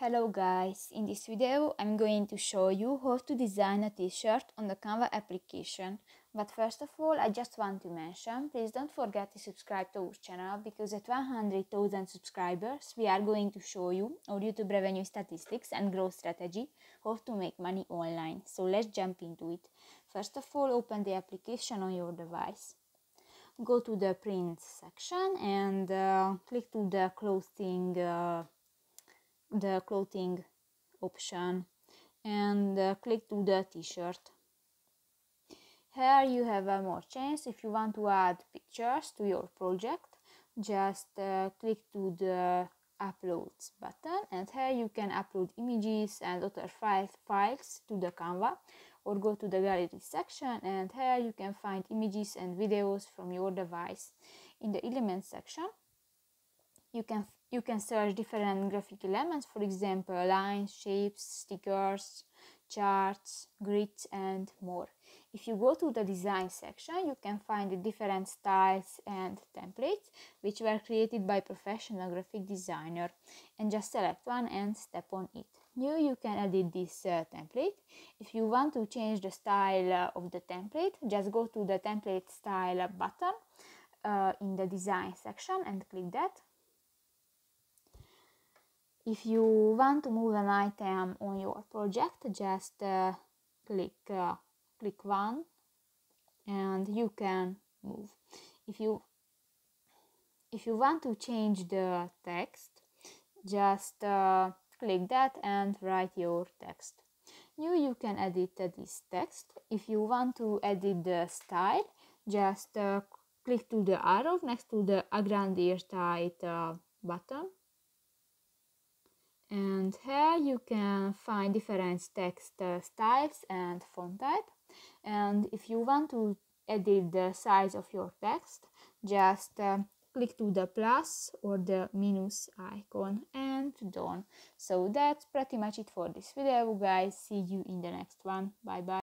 Hello guys, in this video I'm going to show you how to design a t-shirt on the Canva application. But first of all, I just want to mention, please don't forget to subscribe to our channel, because at 100,000 subscribers we are going to show you our YouTube revenue statistics and growth strategy, how to make money online. So let's jump into it. First of all, open the application on your device. Go to the print section and click to the clothing option and click to the t-shirt. Here you have more chance. If you want to add pictures to your project, just click to the uploads button, and here you can upload images and other files to the Canva, or go to the gallery section, and here you can find images and videos from your device. In the elements section, you can search different graphic elements, for example lines, shapes, stickers, charts, grids and more. If you go to the design section, you can find the different styles and templates which were created by professional graphic designer, and just select one and step on it. Now you can edit this template. If you want to change the style of the template, just go to the template style button in the design section and click that. If you want to move an item on your project, just click one and you can move. If you want to change the text, just click that and write your text. Now you can edit this text. If you want to edit the style, just click to the arrow next to the Agrandir Type button. And here you can find different text styles and font type. And if you want to edit the size of your text, just click to the plus or the minus icon and done. So that's pretty much it for this video, guys. See you in the next one. Bye bye.